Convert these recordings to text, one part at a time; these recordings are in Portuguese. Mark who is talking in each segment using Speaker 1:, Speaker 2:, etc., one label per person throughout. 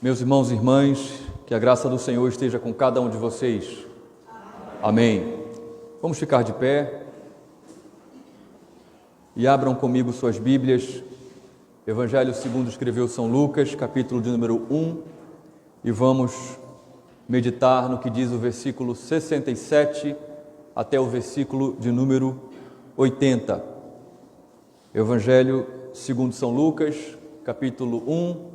Speaker 1: Meus irmãos e irmãs, que a graça do Senhor esteja com cada um de vocês. Amém. Vamos ficar de pé e abram comigo suas Bíblias. Evangelho segundo escreveu São Lucas, capítulo de número 1, e vamos meditar no que diz o versículo 67 até o versículo de número 80. Evangelho segundo São Lucas, capítulo 1,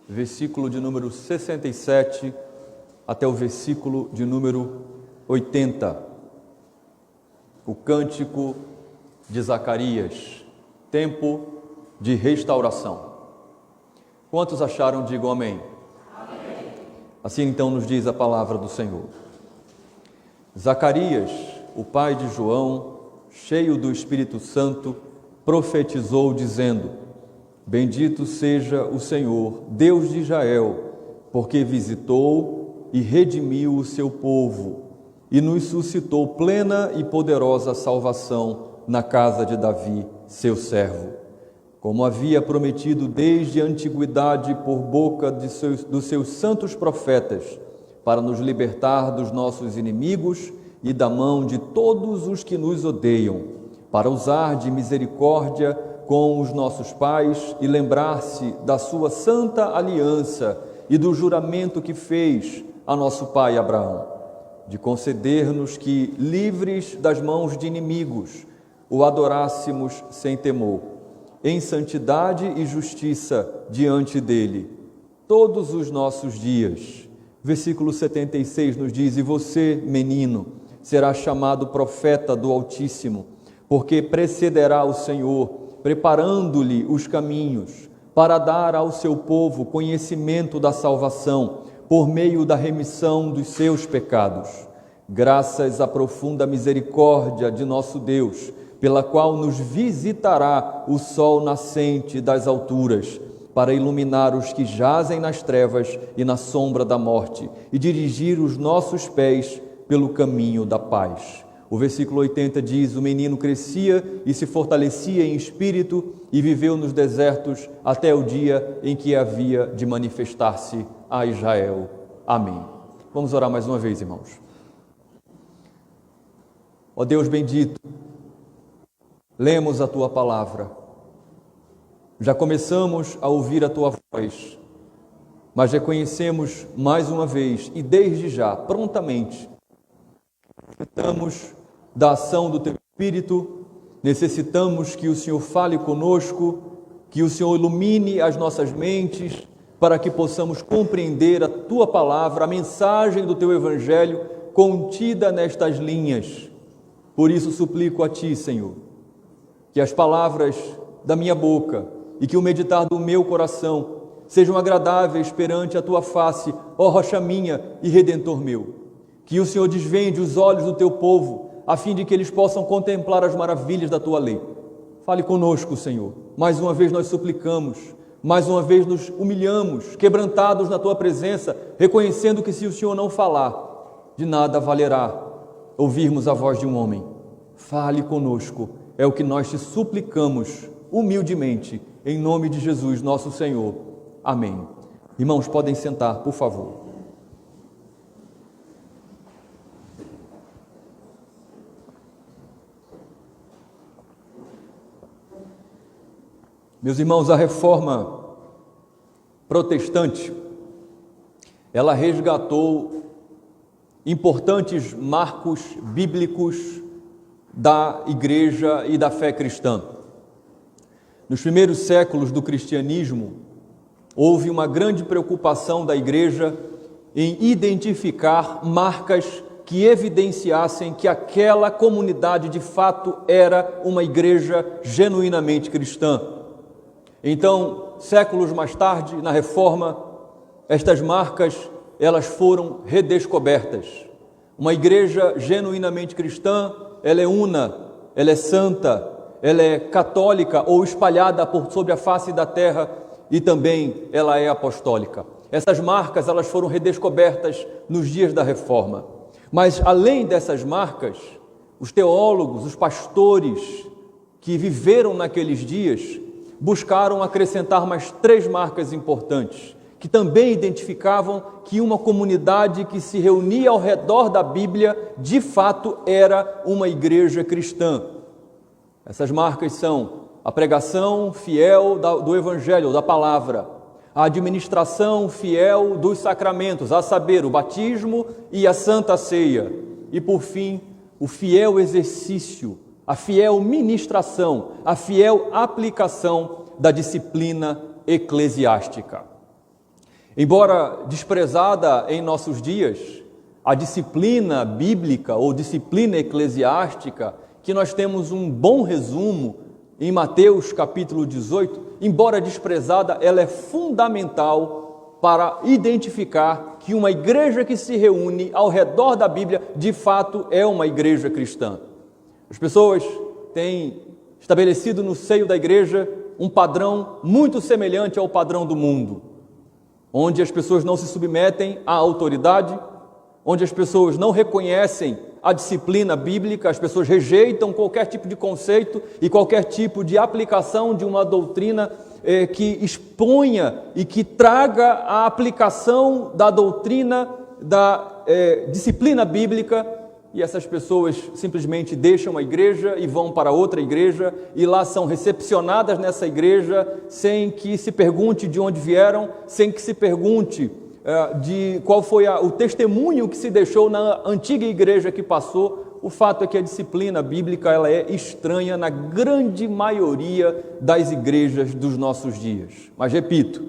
Speaker 1: versículo de número 67 até o versículo de número 80. O cântico de Zacarias, tempo de restauração. Quantos acharam? Digam amém. Amém. Assim então nos diz a palavra do Senhor. Zacarias, o pai de João, cheio do Espírito Santo, profetizou dizendo: Bendito seja o Senhor, Deus de Israel, porque visitou e redimiu o seu povo e nos suscitou plena e poderosa salvação na casa de Davi, seu servo, como havia prometido desde a antiguidade por boca dos seus santos profetas, para nos libertar dos nossos inimigos e da mão de todos os que nos odeiam, para usar de misericórdia com os nossos pais e lembrar-se da sua santa aliança e do juramento que fez a nosso pai Abraão, de conceder-nos que, livres das mãos de inimigos, o adorássemos sem temor, em santidade e justiça diante dele, todos os nossos dias. Versículo 76 nos diz: E você, menino, será chamado profeta do Altíssimo, porque precederá o Senhor, preparando-lhe os caminhos, para dar ao seu povo conhecimento da salvação, por meio da remissão dos seus pecados, graças à profunda misericórdia de nosso Deus, pela qual nos visitará o sol nascente das alturas, para iluminar os que jazem nas trevas e na sombra da morte, e dirigir os nossos pés pelo caminho da paz. O versículo 80 diz: O menino crescia e se fortalecia em espírito e viveu nos desertos até o dia em que havia de manifestar-se a Israel. Amém. Vamos orar mais uma vez, irmãos. Ó Deus bendito, lemos a Tua palavra. Já começamos a ouvir a Tua voz, mas reconhecemos mais uma vez e desde já, prontamente, necessitamos da ação do Teu Espírito, necessitamos que o Senhor fale conosco, que o Senhor ilumine as nossas mentes, para que possamos compreender a Tua palavra, a mensagem do Teu Evangelho contida nestas linhas. Por isso suplico a Ti, Senhor, que as palavras da minha boca e que o meditar do meu coração sejam agradáveis perante a Tua face, ó rocha minha e Redentor meu. Que o Senhor desvende os olhos do Teu povo, a fim de que eles possam contemplar as maravilhas da Tua lei. Fale conosco, Senhor. Mais uma vez nós suplicamos, mais uma vez nos humilhamos, quebrantados na Tua presença, reconhecendo que se o Senhor não falar, de nada valerá ouvirmos a voz de um homem. Fale conosco, é o que nós te suplicamos humildemente, em nome de Jesus, nosso Senhor. Amém. Irmãos, podem sentar, por favor. Meus irmãos, a reforma protestante, ela resgatou importantes marcos bíblicos da igreja e da fé cristã. Nos primeiros séculos do cristianismo, houve uma grande preocupação da igreja em identificar marcas que evidenciassem que aquela comunidade de fato era uma igreja genuinamente cristã. Então, séculos mais tarde, na Reforma, estas marcas, elas foram redescobertas. Uma igreja genuinamente cristã, ela é una, ela é santa, ela é católica ou espalhada sobre a face da terra e também ela é apostólica. Essas marcas, elas foram redescobertas nos dias da Reforma. Mas, além dessas marcas, os teólogos, os pastores que viveram naqueles dias, buscaram acrescentar mais 3 marcas importantes, que também identificavam que uma comunidade que se reunia ao redor da Bíblia, de fato, era uma igreja cristã. Essas marcas são a pregação fiel do Evangelho, da palavra, a administração fiel dos sacramentos, a saber, o batismo e a Santa Ceia, e, por fim, o fiel exercício, a fiel ministração, a fiel aplicação da disciplina eclesiástica. Embora desprezada em nossos dias, a disciplina bíblica ou disciplina eclesiástica, que nós temos um bom resumo em Mateus capítulo 18, embora desprezada, ela é fundamental para identificar que uma igreja que se reúne ao redor da Bíblia, de fato, é uma igreja cristã. As pessoas têm estabelecido no seio da igreja um padrão muito semelhante ao padrão do mundo, onde as pessoas não se submetem à autoridade, onde as pessoas não reconhecem a disciplina bíblica, as pessoas rejeitam qualquer tipo de conceito e qualquer tipo de aplicação de uma doutrina que exponha e que traga a aplicação da doutrina da disciplina bíblica, e essas pessoas simplesmente deixam a igreja e vão para outra igreja, e lá são recepcionadas nessa igreja sem que se pergunte de onde vieram, sem que se pergunte de qual foi o testemunho que se deixou na antiga igreja que passou. O fato é que a disciplina bíblica ela é estranha na grande maioria das igrejas dos nossos dias. Mas repito,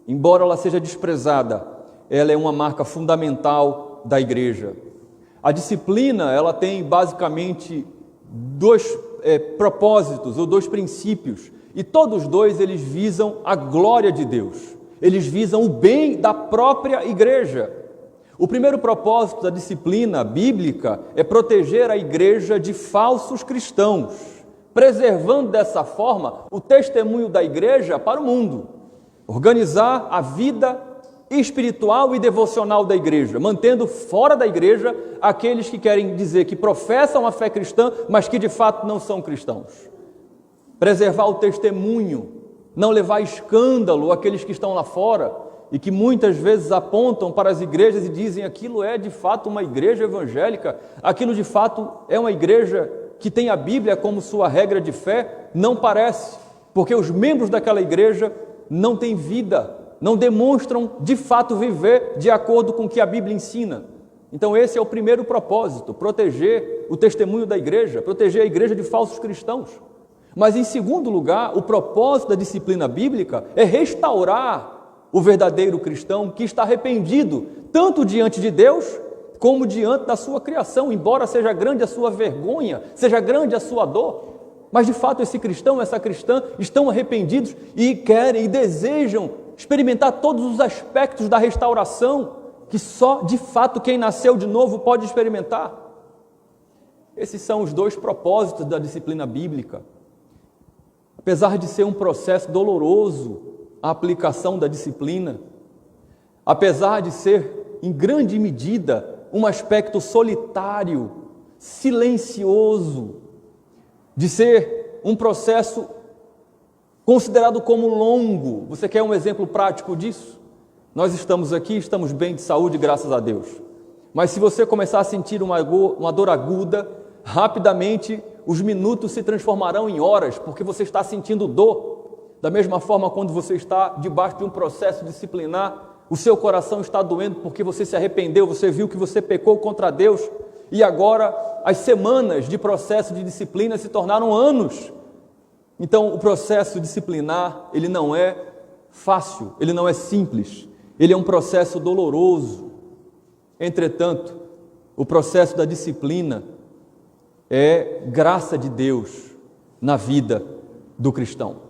Speaker 1: embora ela seja desprezada, ela é uma marca fundamental da igreja. A disciplina ela tem basicamente dois propósitos ou dois princípios, e todos dois eles visam a glória de Deus. Eles visam o bem da própria igreja. O primeiro propósito da disciplina bíblica é proteger a igreja de falsos cristãos, preservando dessa forma o testemunho da igreja para o mundo. Organizar a vida espiritual e devocional da igreja, mantendo fora da igreja aqueles que querem dizer que professam a fé cristã, mas que de fato não são cristãos. Preservar o testemunho, não levar escândalo àqueles que estão lá fora e que muitas vezes apontam para as igrejas e dizem aquilo é de fato uma igreja evangélica, aquilo de fato é uma igreja que tem a Bíblia como sua regra de fé. Não parece, porque os membros daquela igreja não têm vida, não demonstram de fato viver de acordo com o que a Bíblia ensina. Então esse é o primeiro propósito, proteger o testemunho da igreja, proteger a igreja de falsos cristãos. Mas em segundo lugar, o propósito da disciplina bíblica é restaurar o verdadeiro cristão que está arrependido, tanto diante de Deus, como diante da sua criação, embora seja grande a sua vergonha, seja grande a sua dor. Mas de fato esse cristão, essa cristã estão arrependidos e querem e desejam experimentar todos os aspectos da restauração que só de fato quem nasceu de novo pode experimentar. Esses são os dois propósitos da disciplina bíblica. Apesar de ser um processo doloroso a aplicação da disciplina, apesar de ser em grande medida um aspecto solitário, silencioso, de ser um processo considerado como longo. Você quer um exemplo prático disso? Nós estamos aqui, estamos bem de saúde, graças a Deus. Mas se você começar a sentir uma dor aguda, rapidamente os minutos se transformarão em horas, porque você está sentindo dor. Da mesma forma, quando você está debaixo de um processo disciplinar, o seu coração está doendo porque você se arrependeu, você viu que você pecou contra Deus, e agora as semanas de processo de disciplina se tornaram anos. Então, o processo disciplinar, ele não é fácil, ele não é simples, ele é um processo doloroso. Entretanto, o processo da disciplina é graça de Deus na vida do cristão.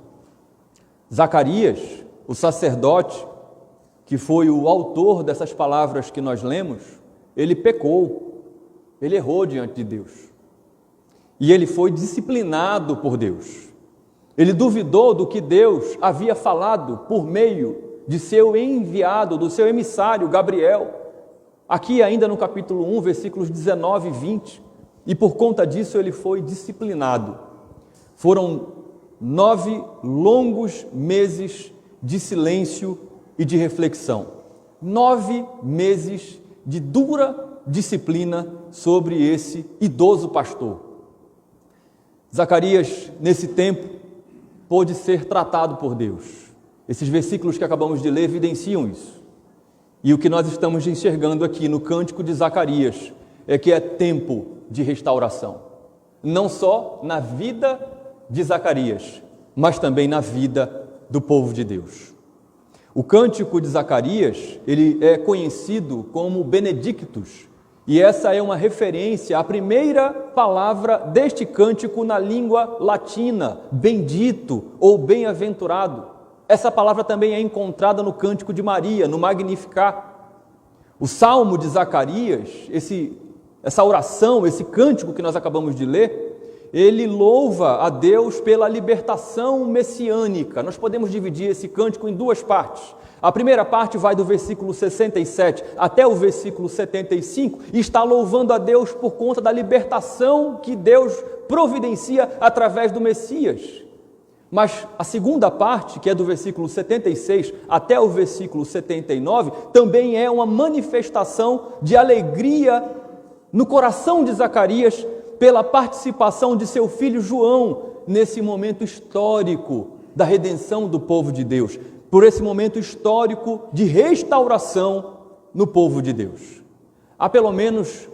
Speaker 1: Zacarias, o sacerdote, que foi o autor dessas palavras que nós lemos, ele pecou, ele errou diante de Deus. E ele foi disciplinado por Deus. Ele duvidou do que Deus havia falado por meio de seu enviado, do seu emissário Gabriel. Aqui ainda no capítulo 1, versículos 19 e 20. E por conta disso ele foi disciplinado. Foram 9 longos meses de silêncio e de reflexão. 9 meses de dura disciplina sobre esse idoso pastor. Zacarias, nesse tempo, pôde ser tratado por Deus. Esses versículos que acabamos de ler evidenciam isso. E o que nós estamos enxergando aqui no Cântico de Zacarias é que é tempo de restauração. Não só na vida de Zacarias, mas também na vida do povo de Deus. O Cântico de Zacarias, ele é conhecido como Benedictus, e essa é uma referência à primeira palavra deste cântico na língua latina, bendito ou bem-aventurado. Essa palavra também é encontrada no Cântico de Maria, no Magnificat. O Salmo de Zacarias, essa oração, esse cântico que nós acabamos de ler, ele louva a Deus pela libertação messiânica. Nós podemos dividir esse cântico em 2 partes. A primeira parte vai do versículo 67 até o versículo 75 e está louvando a Deus por conta da libertação que Deus providencia através do Messias. Mas a segunda parte, que é do versículo 76 até o versículo 79, também é uma manifestação de alegria no coração de Zacarias pela participação de seu filho João nesse momento histórico da redenção do povo de Deus, por esse momento histórico de restauração no povo de Deus. Há pelo menos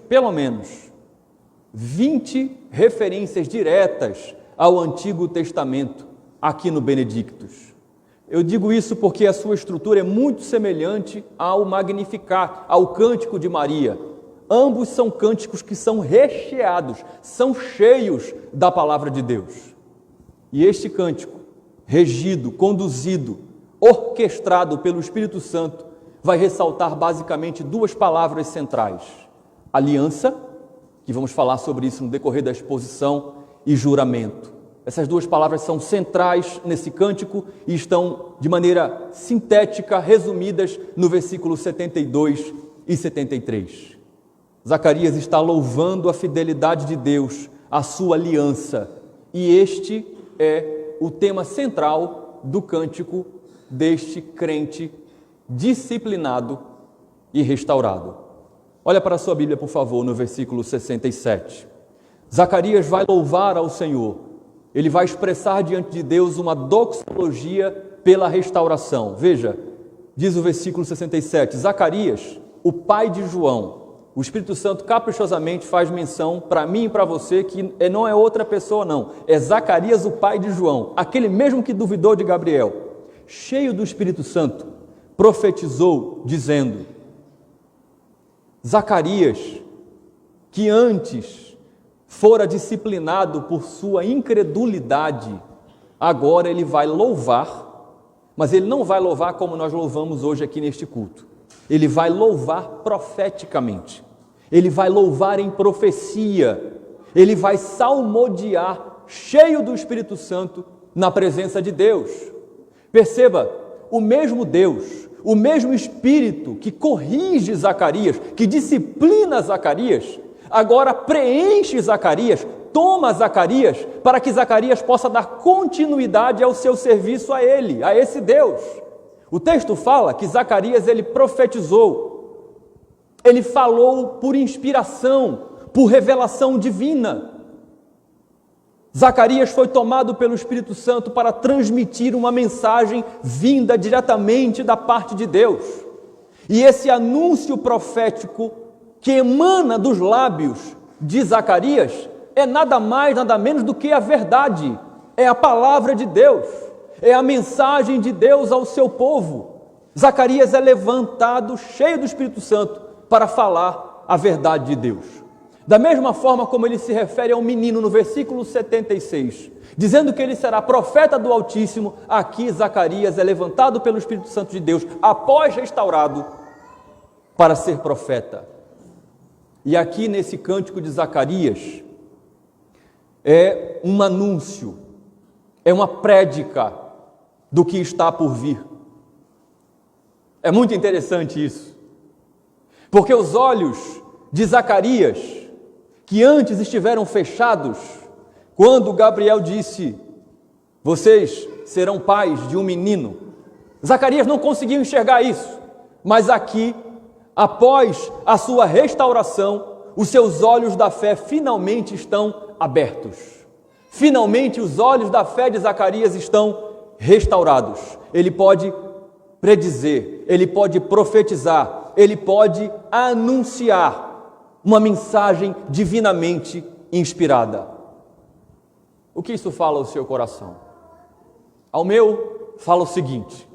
Speaker 1: 20 referências diretas ao Antigo Testamento aqui no Benedictus. Eu digo isso porque a sua estrutura é muito semelhante ao Magnificat, ao Cântico de Maria. Ambos são cânticos que são recheados, são cheios da palavra de Deus. E este cântico, regido, conduzido, orquestrado pelo Espírito Santo, vai ressaltar basicamente 2 palavras centrais: aliança, que vamos falar sobre isso no decorrer da exposição, e juramento. Essas 2 palavras são centrais nesse cântico e estão de maneira sintética resumidas no versículo 72 e 73. Zacarias está louvando a fidelidade de Deus, a sua aliança, e este é o tema central do cântico deste crente disciplinado e restaurado. Olha para a sua Bíblia, por favor, no versículo 67. Zacarias vai louvar ao Senhor, ele vai expressar diante de Deus uma doxologia pela restauração. Veja, diz o versículo 67, Zacarias, o pai de João. O Espírito Santo caprichosamente faz menção para mim e para você que não é outra pessoa não, é Zacarias, o pai de João, aquele mesmo que duvidou de Gabriel, cheio do Espírito Santo, profetizou dizendo: Zacarias, que antes fora disciplinado por sua incredulidade, agora ele vai louvar, mas ele não vai louvar como nós louvamos hoje aqui neste culto. Ele vai louvar profeticamente, ele vai louvar em profecia, ele vai salmodiar, cheio do Espírito Santo, na presença de Deus. Perceba, o mesmo Deus, o mesmo Espírito que corrige Zacarias, que disciplina Zacarias, agora preenche Zacarias, toma Zacarias, para que Zacarias possa dar continuidade ao seu serviço a ele, a esse Deus. O texto fala que Zacarias, ele profetizou, ele falou por inspiração, por revelação divina. Zacarias foi tomado pelo Espírito Santo para transmitir uma mensagem vinda diretamente da parte de Deus. E esse anúncio profético que emana dos lábios de Zacarias é nada mais, nada menos do que a verdade, é a palavra de Deus. É a mensagem de Deus ao seu povo. Zacarias é levantado, cheio do Espírito Santo, para falar a verdade de Deus. Da mesma forma como ele se refere ao menino no versículo 76, dizendo que ele será profeta do Altíssimo, aqui Zacarias é levantado pelo Espírito Santo de Deus, após restaurado, para ser profeta. E aqui nesse cântico de Zacarias, é um anúncio, é uma prédica do que está por vir. É muito interessante isso, porque os olhos de Zacarias, que antes estiveram fechados, quando Gabriel disse: vocês serão pais de um menino, Zacarias não conseguiu enxergar isso, mas aqui, após a sua restauração, os seus olhos da fé finalmente estão abertos. Finalmente os olhos da fé de Zacarias estão restaurados. Ele pode predizer, ele pode profetizar, ele pode anunciar uma mensagem divinamente inspirada. O que isso fala ao seu coração? Ao meu, fala o seguinte: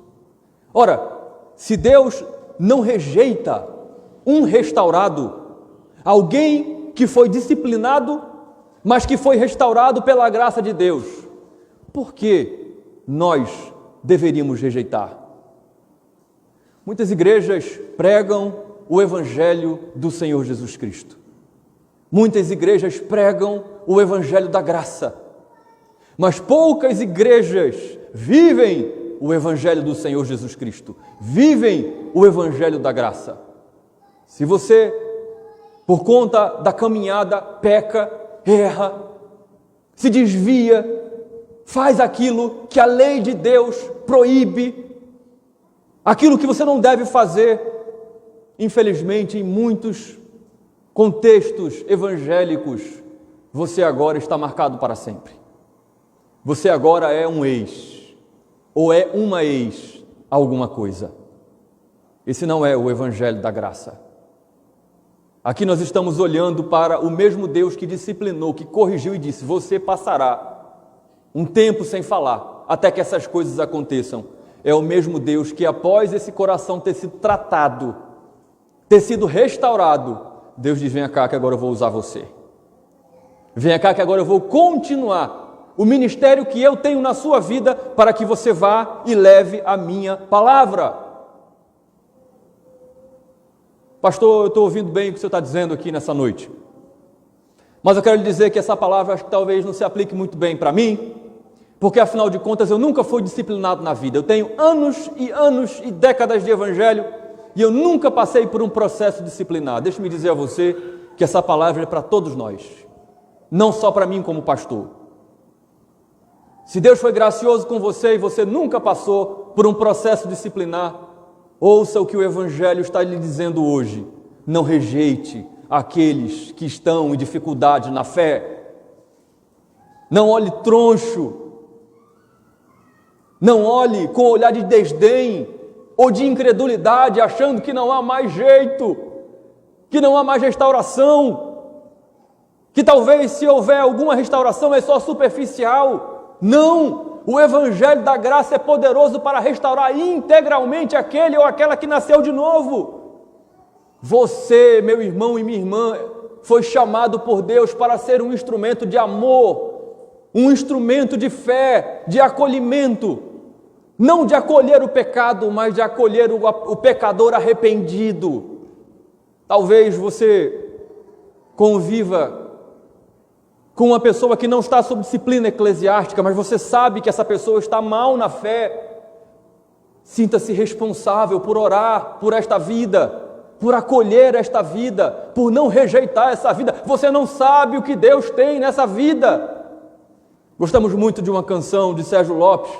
Speaker 1: ora, se Deus não rejeita um restaurado, alguém que foi disciplinado, mas que foi restaurado pela graça de Deus, por que nós deveríamos rejeitar? Muitas igrejas pregam o Evangelho do Senhor Jesus Cristo. Muitas igrejas pregam o Evangelho da graça. Mas poucas igrejas vivem o Evangelho do Senhor Jesus Cristo. Vivem o Evangelho da graça. Se você, por conta da caminhada, peca, erra, se desvia, faz aquilo que a lei de Deus proíbe, aquilo que você não deve fazer, infelizmente, em muitos contextos evangélicos, você agora está marcado para sempre. Você agora é um ex, ou é uma ex, alguma coisa. Esse não é o Evangelho da graça. Aqui nós estamos olhando para o mesmo Deus que disciplinou, que corrigiu e disse: você passará um tempo sem falar, até que essas coisas aconteçam. É o mesmo Deus que, após esse coração ter sido tratado, ter sido restaurado, Deus diz: venha cá que agora eu vou usar você. Venha cá que agora eu vou continuar o ministério que eu tenho na sua vida, para que você vá e leve a minha palavra. Pastor, eu estou ouvindo bem o que o senhor está dizendo aqui nessa noite, mas eu quero lhe dizer que essa palavra acho que talvez não se aplique muito bem para mim, porque afinal de contas eu nunca fui disciplinado na vida. Eu tenho anos e anos e décadas de evangelho e eu nunca passei por um processo disciplinar. Deixe-me dizer a você que essa palavra é para todos nós, não só para mim como pastor. Se Deus foi gracioso com você e você nunca passou por um processo disciplinar, ouça o que o Evangelho está lhe dizendo hoje: não rejeite aqueles que estão em dificuldade na fé. Não olhe troncho, não olhe com olhar de desdém ou de incredulidade, achando que não há mais jeito, que não há mais restauração, que talvez se houver alguma restauração é só superficial. Não! O Evangelho da graça é poderoso para restaurar integralmente aquele ou aquela que nasceu de novo. Você, meu irmão e minha irmã, foi chamado por Deus para ser um instrumento de amor, um instrumento de fé, de acolhimento. Não de acolher o pecado, mas de acolher o pecador arrependido. Talvez você conviva com uma pessoa que não está sob disciplina eclesiástica, mas você sabe que essa pessoa está mal na fé. Sinta-se responsável por orar por esta vida, por acolher esta vida, por não rejeitar essa vida. Você não sabe o que Deus tem nessa vida. Gostamos muito de uma canção de Sérgio Lopes,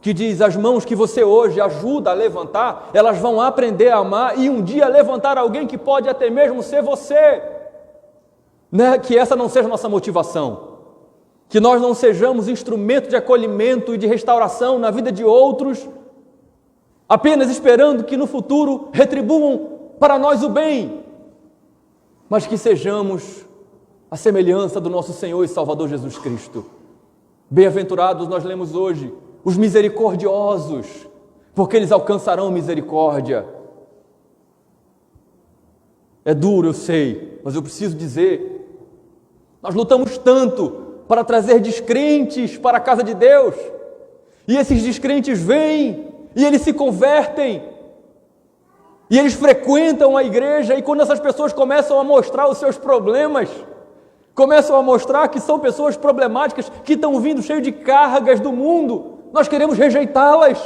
Speaker 1: que diz: as mãos que você hoje ajuda a levantar, elas vão aprender a amar e um dia levantar alguém que pode até mesmo ser você. Que essa não seja nossa motivação, que nós não sejamos instrumento de acolhimento e de restauração na vida de outros, apenas esperando que no futuro retribuam para nós o bem, mas que sejamos a semelhança do nosso Senhor e Salvador Jesus Cristo. Bem-aventurados, nós lemos hoje, os misericordiosos, porque eles alcançarão misericórdia. É duro, eu sei, mas eu preciso dizer, nós lutamos tanto para trazer descrentes para a casa de Deus, e esses descrentes vêm, e eles se convertem, e eles frequentam a igreja, e quando essas pessoas começam a mostrar os seus problemas, começam a mostrar que são pessoas problemáticas, que estão vindo cheias de cargas do mundo, nós queremos rejeitá-las.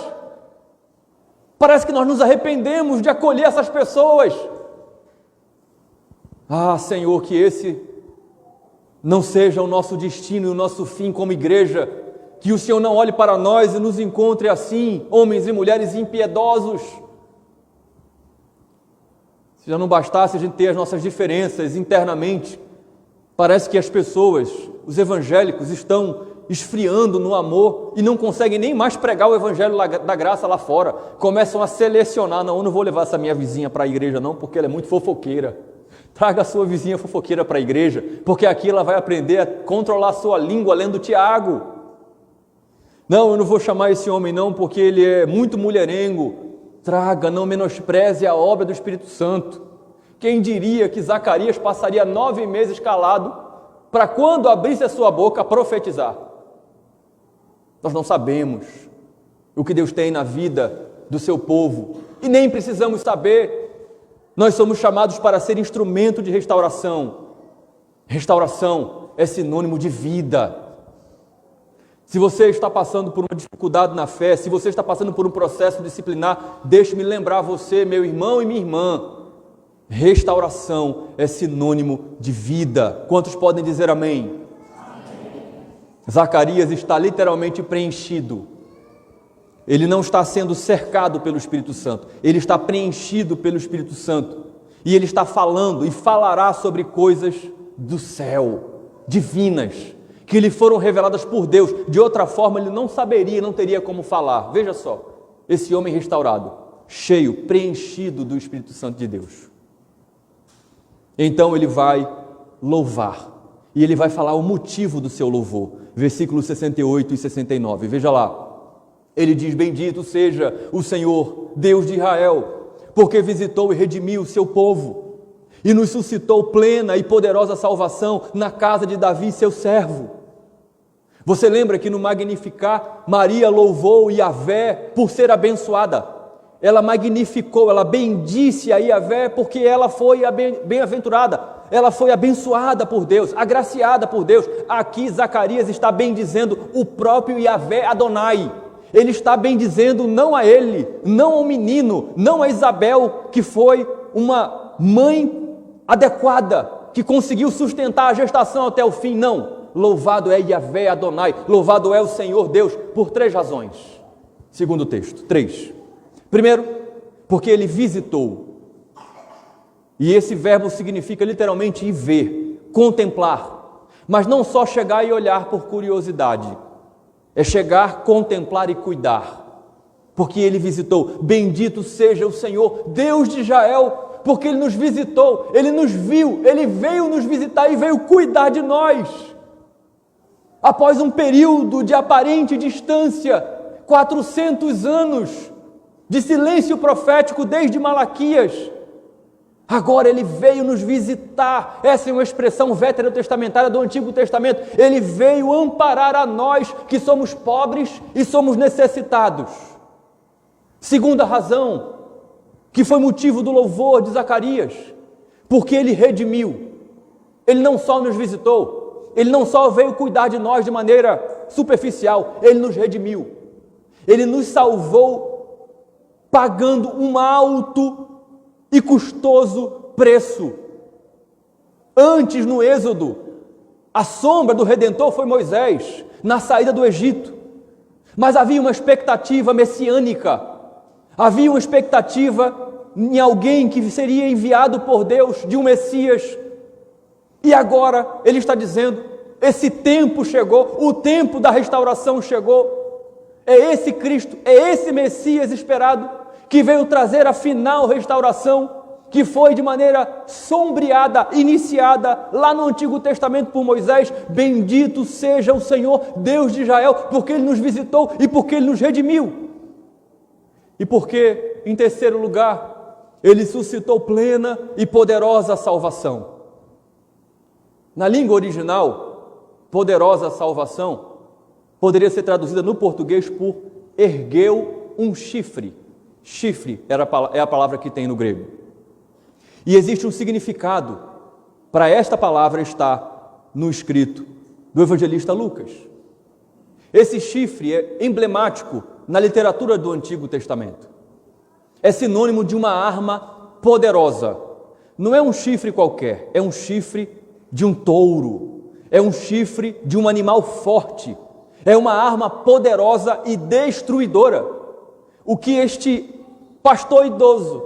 Speaker 1: Parece que nós nos arrependemos de acolher essas pessoas. Ah, Senhor, que esse não seja o nosso destino e o nosso fim como igreja, que o Senhor não olhe para nós e nos encontre assim, homens e mulheres impiedosos. Se já não bastasse a gente ter as nossas diferenças internamente, parece que as pessoas, os evangélicos, estão esfriando no amor e não conseguem nem mais pregar o evangelho da graça lá fora. Começam a selecionar: não, eu não vou levar essa minha vizinha para a igreja não, porque ela é muito fofoqueira. Traga a sua vizinha fofoqueira para a igreja, porque aqui ela vai aprender a controlar a sua língua lendo Tiago. Não, eu não vou chamar esse homem não, porque ele é muito mulherengo. Traga, não menospreze a obra do Espírito Santo. Quem diria que Zacarias passaria 9 meses calado para, quando abrisse a sua boca, profetizar? Nós não sabemos o que Deus tem na vida do seu povo e nem precisamos saber. Nós somos chamados para ser instrumento de restauração. Restauração é sinônimo de vida. Se você está passando por uma dificuldade na fé, se você está passando por um processo disciplinar, deixe-me lembrar você, meu irmão e minha irmã, restauração é sinônimo de vida. Quantos podem dizer amém? Zacarias está literalmente preenchido. Ele não está sendo cercado pelo Espírito Santo, ele está preenchido pelo Espírito Santo. E ele está falando e falará sobre coisas do céu, divinas, que lhe foram reveladas por Deus. De outra forma ele não saberia, não teria como falar. Veja só, esse homem restaurado, cheio, preenchido do Espírito Santo de Deus. Então ele vai louvar. E ele vai falar o motivo do seu louvor. Versículos 68 e 69. Veja lá. Ele diz: bendito seja o Senhor, Deus de Israel, porque visitou e redimiu o seu povo, e nos suscitou plena e poderosa salvação na casa de Davi, seu servo. Você lembra que no Magnificar, Maria louvou Yahvé por ser abençoada. Ela magnificou, ela bendisse a Yahvé porque ela foi bem-aventurada. Ela foi abençoada por Deus, agraciada por Deus. Aqui Zacarias está bendizendo o próprio Yahvé Adonai. Ele está bendizendo não a ele, não ao menino, não a Isabel, que foi uma mãe adequada, que conseguiu sustentar a gestação até o fim. Não, louvado é Yahvé Adonai, louvado é o Senhor Deus, por 3 razões. Segundo o texto, 3. Primeiro, porque ele visitou. E esse verbo significa literalmente ir ver, contemplar. Mas não só chegar e olhar por curiosidade. É chegar, contemplar e cuidar. Porque ele visitou. Bendito seja o Senhor, Deus de Israel, porque ele nos visitou, ele nos viu, ele veio nos visitar e veio cuidar de nós. Após um período de aparente distância, 400 anos de silêncio profético desde Malaquias, agora ele veio nos visitar. Essa é uma expressão veterotestamentária do Antigo Testamento. Ele veio amparar a nós que somos pobres e somos necessitados. Segunda razão, que foi motivo do louvor de Zacarias, porque ele redimiu. Ele não só nos visitou, ele não só veio cuidar de nós de maneira superficial, ele nos redimiu. Ele nos salvou pagando um alto e custoso preço. Antes, no Êxodo, a sombra do Redentor foi Moisés, na saída do Egito. Mas havia uma expectativa messiânica, havia uma expectativa em alguém que seria enviado por Deus, de um Messias. E agora ele está dizendo: esse tempo chegou, o tempo da restauração chegou. É esse Cristo, é esse Messias esperado, que veio trazer a final restauração, que foi de maneira sombreada, iniciada lá no Antigo Testamento por Moisés. Bendito seja o Senhor, Deus de Israel, porque Ele nos visitou e porque Ele nos redimiu. E porque, em terceiro lugar, Ele suscitou plena e poderosa salvação. Na língua original, poderosa salvação poderia ser traduzida no português por ergueu um chifre. Chifre é a palavra que tem no grego. E existe um significado para esta palavra, está no escrito do evangelista Lucas. Esse chifre é emblemático na literatura do Antigo Testamento. É sinônimo de uma arma poderosa. Não é um chifre qualquer, é um chifre de um touro, é um chifre de um animal forte, É uma arma poderosa e destruidora. O que este pastor idoso,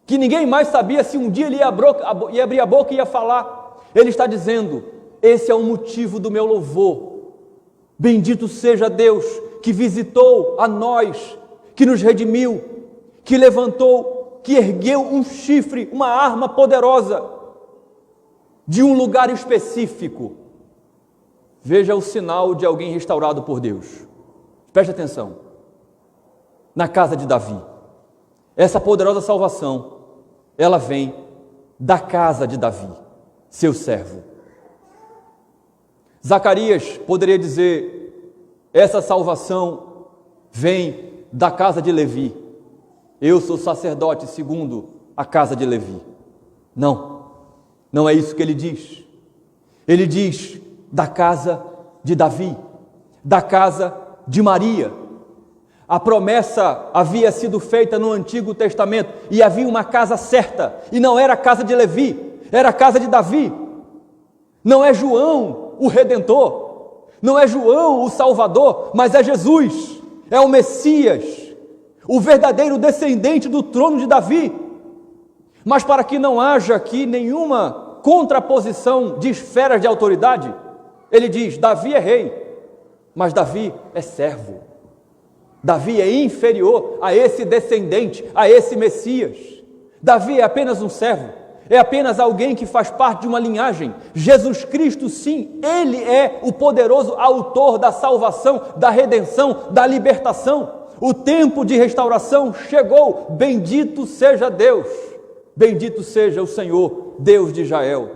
Speaker 1: que ninguém mais sabia se um dia ele ia abrir a boca e ia falar, ele está dizendo: esse é o motivo do meu louvor. Bendito seja Deus que visitou a nós, que nos redimiu, que levantou, que ergueu um chifre, uma arma poderosa de um lugar específico. Veja o sinal de alguém restaurado por Deus. Preste atenção. Na casa de Davi. Essa poderosa salvação, ela vem da casa de Davi, seu servo. Zacarias poderia dizer: essa salvação vem da casa de Levi. Eu sou sacerdote segundo a casa de Levi. Não é isso que ele diz. Ele diz da casa de Davi, da casa de Maria. A promessa havia sido feita no Antigo Testamento e havia uma casa certa, e não era a casa de Levi, era a casa de Davi. Não é João o Redentor, não é João o Salvador, mas é Jesus, é o Messias, o verdadeiro descendente do trono de Davi. Mas para que não haja aqui nenhuma contraposição de esferas de autoridade, ele diz: Davi é rei, mas Davi é servo. Davi é inferior a esse descendente, a esse Messias. Davi é apenas um servo, é apenas alguém que faz parte de uma linhagem. Jesus Cristo, sim, Ele é o poderoso autor da salvação, da redenção, da libertação. O tempo de restauração chegou. Bendito seja Deus, bendito seja o Senhor, Deus de Israel.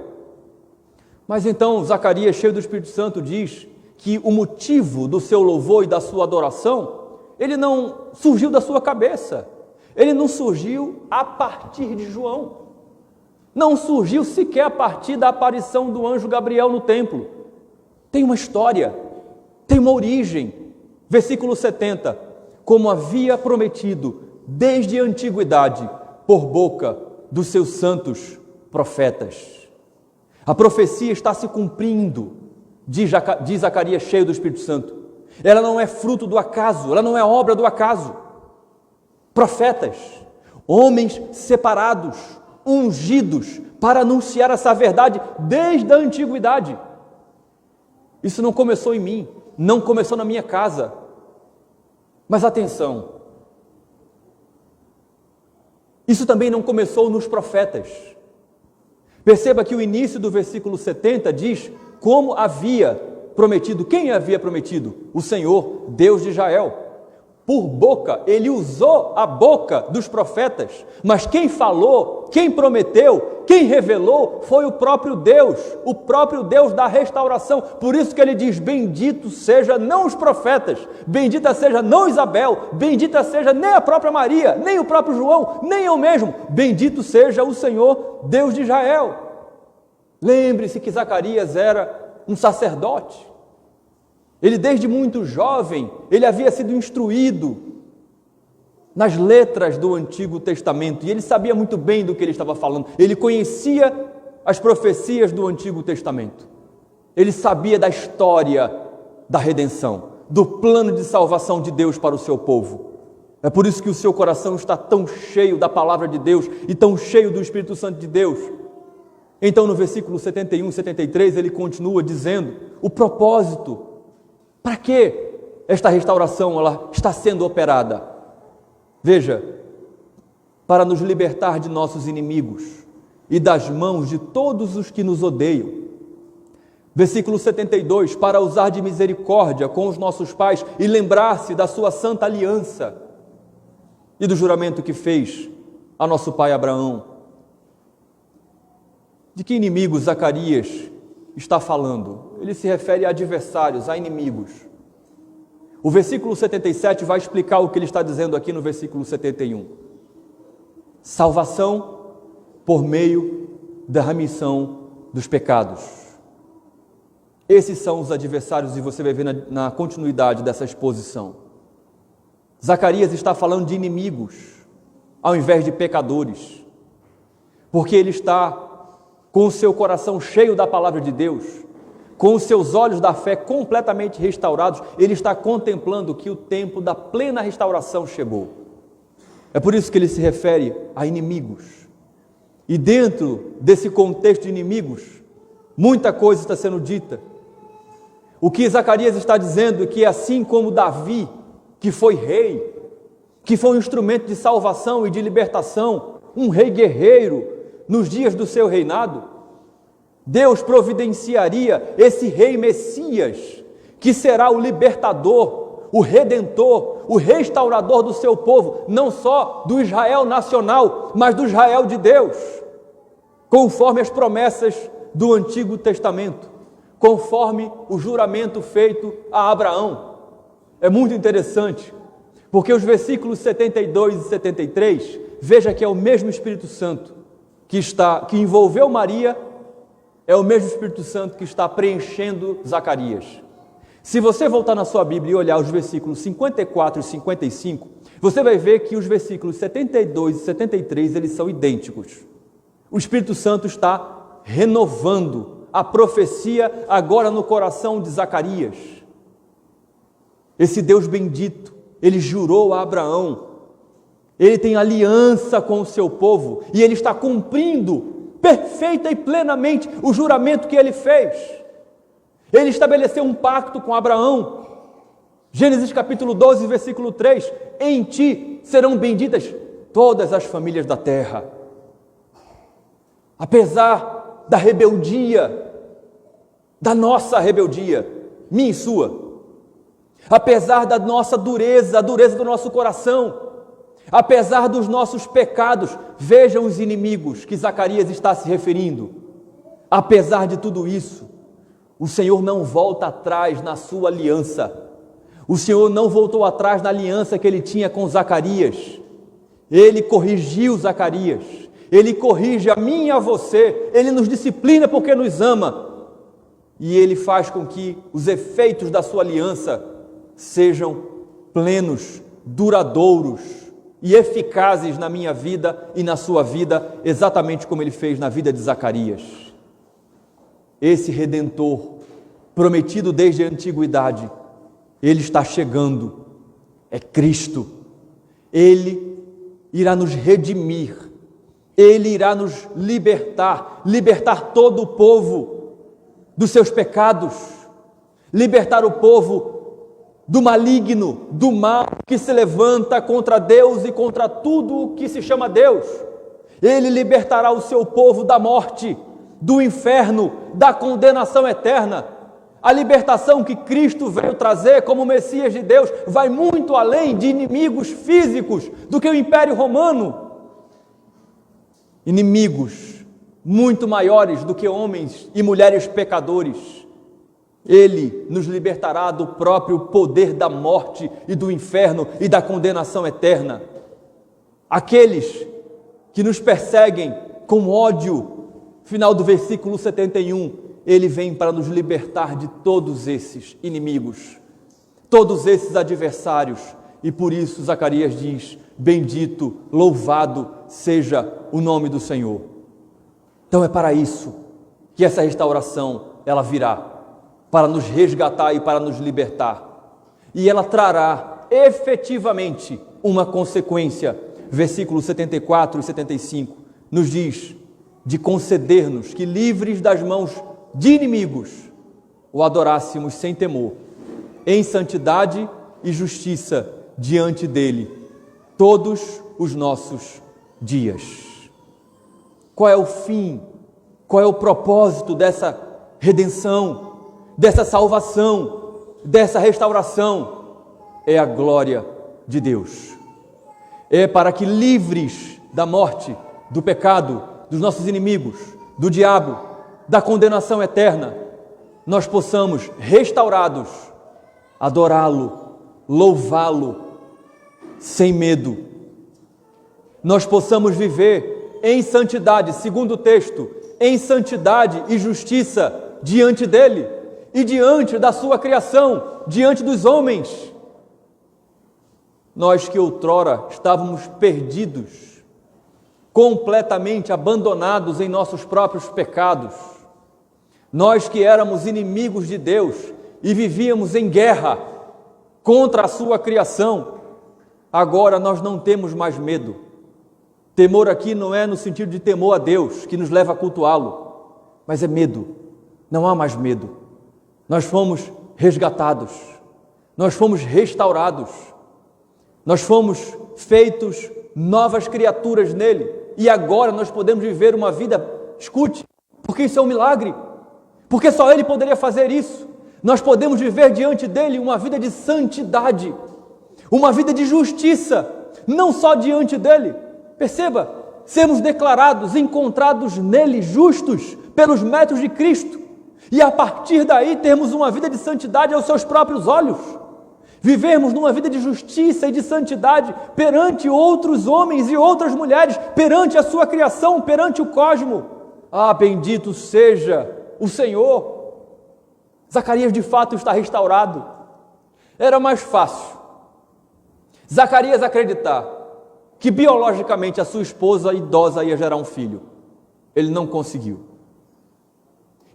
Speaker 1: Mas então Zacarias, cheio do Espírito Santo, diz que o motivo do seu louvor e da sua adoração, ele não surgiu da sua cabeça, ele não surgiu a partir de João, não surgiu sequer a partir da aparição do anjo Gabriel no templo. Tem uma história, tem uma origem. Versículo 70, como havia prometido desde a antiguidade, por boca dos seus santos profetas. A profecia está se cumprindo, diz Zacarias, cheio do Espírito Santo. Ela não é fruto do acaso, ela não é obra do acaso. Profetas, homens separados, ungidos para anunciar essa verdade desde a antiguidade. Isso não começou em mim, não começou na minha casa. Mas atenção, isso também não começou nos profetas. Perceba que o início do versículo 70 diz como havia prometido. Quem havia prometido? O Senhor, Deus de Israel. Por boca, ele usou a boca dos profetas, mas quem falou, quem prometeu, quem revelou foi o próprio Deus da restauração. Por isso que ele diz: bendito seja não os profetas, bendita seja não Isabel, bendita seja nem a própria Maria, nem o próprio João, nem eu mesmo, bendito seja o Senhor, Deus de Israel. Lembre-se que Zacarias era um sacerdote. Ele, desde muito jovem, ele havia sido instruído nas letras do Antigo Testamento, e ele sabia muito bem do que ele estava falando. Ele conhecia as profecias do Antigo Testamento. Ele sabia da história da redenção, do plano de salvação de Deus para o seu povo. É por isso que o seu coração está tão cheio da palavra de Deus e tão cheio do Espírito Santo de Deus. Então, no versículo 71 e 73, ele continua dizendo o propósito. Para que esta restauração ela está sendo operada? Veja, para nos libertar de nossos inimigos e das mãos de todos os que nos odeiam. Versículo 72, para usar de misericórdia com os nossos pais e lembrar-se da sua santa aliança e do juramento que fez a nosso pai Abraão. De que inimigos Zacarias está falando? Ele se refere a adversários, a inimigos. O versículo 77 vai explicar o que ele está dizendo aqui no versículo 71. Salvação por meio da remissão dos pecados. Esses são os adversários, e você vai ver na continuidade dessa exposição. Zacarias está falando de inimigos, ao invés de pecadores, porque ele está com o seu coração cheio da palavra de Deus, com os seus olhos da fé completamente restaurados, ele está contemplando que o tempo da plena restauração chegou. É por isso que ele se refere a inimigos. E dentro desse contexto de inimigos, muita coisa está sendo dita. O que Zacarias está dizendo é que assim como Davi, que foi rei, que foi um instrumento de salvação e de libertação, um rei guerreiro nos dias do seu reinado, Deus providenciaria esse rei Messias, que será o libertador, o redentor, o restaurador do seu povo, não só do Israel nacional, mas do Israel de Deus, conforme as promessas do Antigo Testamento, conforme o juramento feito a Abraão. É muito interessante, porque os versículos 72 e 73, veja que é o mesmo Espírito Santo que envolveu Maria, é o mesmo Espírito Santo que está preenchendo Zacarias. Se você voltar na sua Bíblia e olhar os versículos 54 e 55, você vai ver que os versículos 72 e 73, eles são idênticos. O Espírito Santo está renovando a profecia agora no coração de Zacarias. Esse Deus bendito, ele jurou a Abraão, ele tem aliança com o seu povo e ele está cumprindo perfeita e plenamente o juramento que ele fez. Ele estabeleceu um pacto com Abraão. Gênesis capítulo 12, versículo 3, em ti serão benditas todas as famílias da terra. Apesar da rebeldia, da nossa rebeldia, minha e sua, apesar da nossa dureza, a dureza do nosso coração, apesar dos nossos pecados, vejam os inimigos que Zacarias está se referindo. Apesar de tudo isso, o Senhor não volta atrás na sua aliança. O Senhor não voltou atrás na aliança que ele tinha com Zacarias. Ele corrigiu Zacarias. Ele corrige a mim e a você. Ele nos disciplina porque nos ama. E ele faz com que os efeitos da sua aliança sejam plenos, duradouros e eficazes na minha vida e na sua vida, exatamente como ele fez na vida de Zacarias. Esse Redentor, prometido desde a antiguidade, ele está chegando, é Cristo. Ele irá nos redimir, ele irá nos libertar todo o povo dos seus pecados, libertar o povo do maligno, do mal que se levanta contra Deus e contra tudo o que se chama Deus. Ele libertará o seu povo da morte, do inferno, da condenação eterna. A libertação que Cristo veio trazer como Messias de Deus vai muito além de inimigos físicos do que o Império Romano. Inimigos muito maiores do que homens e mulheres pecadores. Ele nos libertará do próprio poder da morte e do inferno e da condenação eterna. Aqueles que nos perseguem com ódio, final do versículo 71, ele vem para nos libertar de todos esses inimigos, todos esses adversários, e por isso Zacarias diz: bendito, louvado seja o nome do Senhor. Então é para isso que essa restauração ela virá, para nos resgatar e para nos libertar. E ela trará efetivamente uma consequência. Versículos 74 e 75 nos diz de conceder-nos que, livres das mãos de inimigos, o adorássemos sem temor, em santidade e justiça diante dele, todos os nossos dias. Qual é o fim? Qual é o propósito dessa redenção, dessa salvação, dessa restauração? É a glória de Deus. É para que, livres da morte, do pecado, dos nossos inimigos, do diabo, da condenação eterna, nós possamos, restaurados, adorá-lo, louvá-lo, sem medo. Nós possamos viver em santidade, segundo o texto, em santidade e justiça diante dele e diante da sua criação, diante dos homens. Nós que outrora estávamos perdidos, completamente abandonados em nossos próprios pecados, Nós que éramos inimigos de Deus e vivíamos em guerra contra a sua criação, agora nós não temos mais medo. Temor aqui não é no sentido de temor a Deus, que nos leva a cultuá-lo, mas é medo. Não há mais medo. Nós fomos resgatados, nós fomos restaurados, nós fomos feitos novas criaturas nele, e agora nós podemos viver uma vida, escute, porque isso é um milagre, porque só ele poderia fazer isso. Nós podemos viver diante dele uma vida de santidade, uma vida de justiça, não só diante dele. Perceba, sermos declarados, encontrados nele justos pelos méritos de Cristo, e a partir daí termos uma vida de santidade aos seus próprios olhos, vivermos numa vida de justiça e de santidade perante outros homens e outras mulheres, perante a sua criação, perante o cosmo. Ah, bendito seja o Senhor! Zacarias de fato está restaurado. Era mais fácil Zacarias acreditar que biologicamente a sua esposa idosa ia gerar um filho. Ele não conseguiu.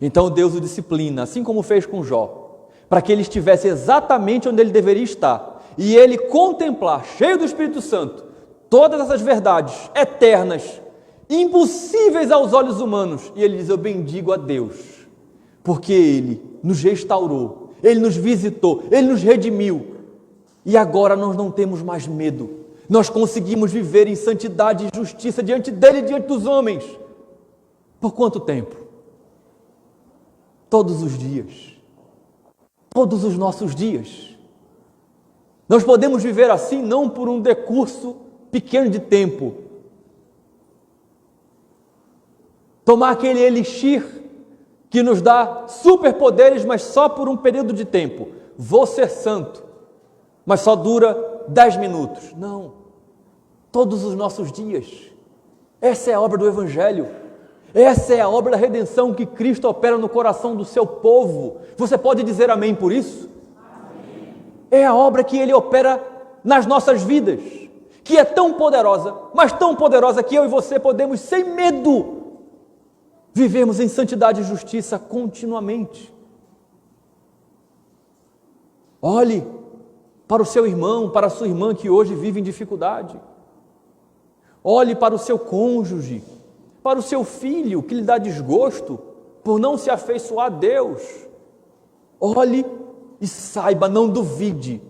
Speaker 1: Então Deus o disciplina, assim como fez com Jó, para que ele estivesse exatamente onde ele deveria estar, e ele contemplar, cheio do Espírito Santo, todas essas verdades eternas, impossíveis aos olhos humanos. E ele diz: eu bendigo a Deus, porque ele nos restaurou, ele nos visitou, ele nos redimiu, e agora nós não temos mais medo. Nós conseguimos viver em santidade e justiça diante dele e diante dos homens. Por quanto tempo? Todos os dias. Todos os nossos dias. Nós podemos viver assim não por um decurso pequeno de tempo. Tomar aquele elixir que nos dá superpoderes, mas só por um período de tempo. Vou ser santo, mas só dura 10 minutos. Não. Todos os nossos dias. Essa é a obra do Evangelho. Essa é a obra da redenção que Cristo opera no coração do seu povo. Você pode dizer amém por isso? Amém. É a obra que Ele opera nas nossas vidas, que é tão poderosa, mas tão poderosa que eu e você podemos, sem medo, vivermos em santidade e justiça continuamente. Olhe para o seu irmão, para a sua irmã que hoje vive em dificuldade. Olhe para o seu cônjuge, para o seu filho que lhe dá desgosto por não se afeiçoar a Deus. Olhe e saiba, não duvide,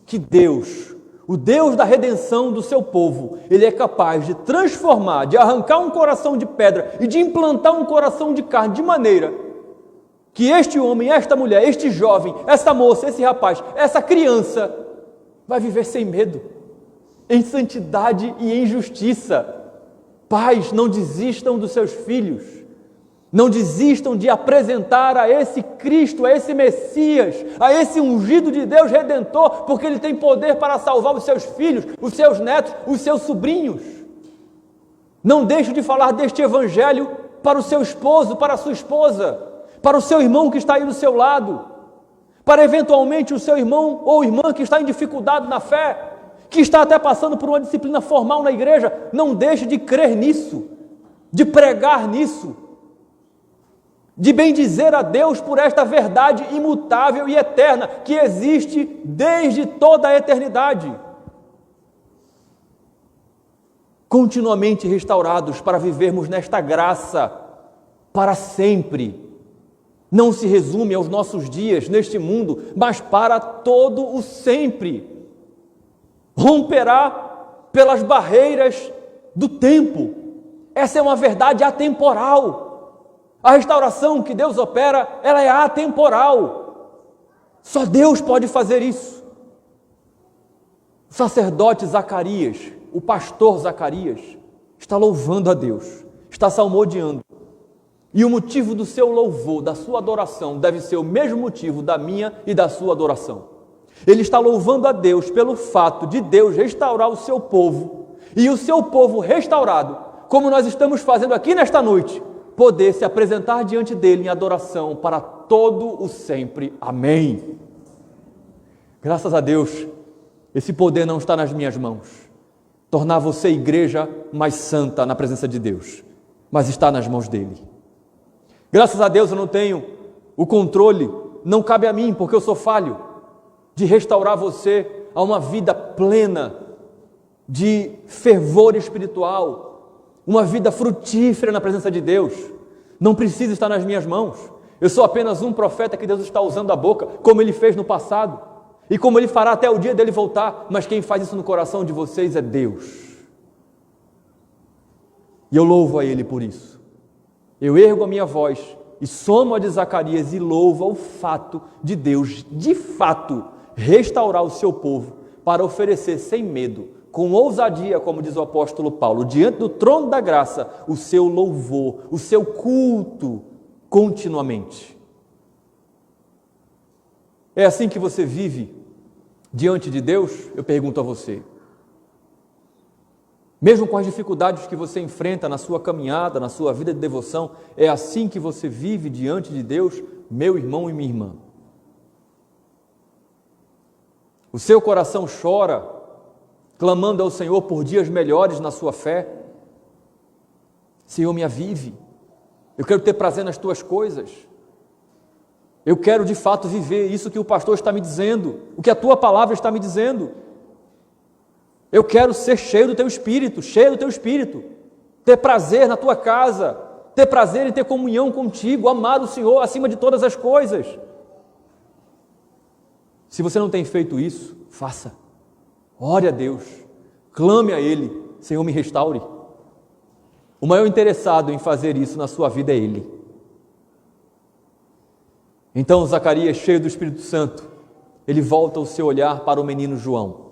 Speaker 1: que Deus, o Deus da redenção do seu povo, Ele é capaz de transformar, de arrancar um coração de pedra e de implantar um coração de carne, de maneira que este homem, esta mulher, este jovem, esta moça, esse rapaz, essa criança, vai viver sem medo, em santidade e em justiça. Pais, não desistam dos seus filhos, não desistam de apresentar a esse Cristo, a esse Messias, a esse ungido de Deus Redentor, porque Ele tem poder para salvar os seus filhos, os seus netos, os seus sobrinhos. Não deixe de falar deste Evangelho para o seu esposo, para a sua esposa, para o seu irmão que está aí do seu lado, para eventualmente o seu irmão ou irmã que está em dificuldade na fé, que está até passando por uma disciplina formal na igreja. Não deixe de crer nisso, de pregar nisso, de bendizer a Deus por esta verdade imutável e eterna, que existe desde toda a eternidade. Continuamente restaurados para vivermos nesta graça para sempre. Não se resume aos nossos dias neste mundo, mas para todo o sempre. Romperá pelas barreiras do tempo. Essa é uma verdade atemporal. A restauração que Deus opera, ela é atemporal. Só Deus pode fazer isso. O sacerdote Zacarias, o pastor Zacarias, está louvando a Deus, está salmodiando. E o motivo do seu louvor, da sua adoração, deve ser o mesmo motivo da minha e da sua adoração. Ele está louvando a Deus pelo fato de Deus restaurar o seu povo, e o seu povo restaurado, como nós estamos fazendo aqui nesta noite, poder se apresentar diante dele em adoração para todo o sempre. Amém. Graças a Deus, esse poder não está nas minhas mãos, tornar você igreja mais santa na presença de Deus, mas está nas mãos dele. Graças a Deus eu não tenho o controle não cabe a mim, porque eu sou falho, de restaurar você a uma vida plena de fervor espiritual, uma vida frutífera na presença de Deus. Não precisa estar nas minhas mãos. Eu sou apenas um profeta que Deus está usando a boca, como Ele fez no passado, e como Ele fará até o dia dele voltar, mas quem faz isso no coração de vocês é Deus. E eu louvo a Ele por isso. Eu ergo a minha voz e somo a de Zacarias e louvo ao fato de Deus, de fato, restaurar o seu povo para oferecer sem medo, com ousadia, como diz o apóstolo Paulo, diante do trono da graça, o seu louvor, o seu culto continuamente. É assim que você vive diante de Deus? Eu pergunto a você. Mesmo com as dificuldades que você enfrenta na sua caminhada, na sua vida de devoção, é assim que você vive diante de Deus, meu irmão e minha irmã? O seu coração chora, clamando ao Senhor por dias melhores na sua fé? Senhor, me avive. Eu quero ter prazer nas tuas coisas. Eu quero de fato viver isso que o pastor está me dizendo, o que a tua palavra está me dizendo. Eu quero ser cheio do teu Espírito, ter prazer na tua casa, ter prazer em ter comunhão contigo, amar o Senhor acima de todas as coisas. Se você não tem feito isso, faça. Ore a Deus, clame a Ele, Senhor, me restaure. O maior interessado em fazer isso na sua vida é Ele. Então Zacarias, cheio do Espírito Santo, ele volta o seu olhar para o menino João.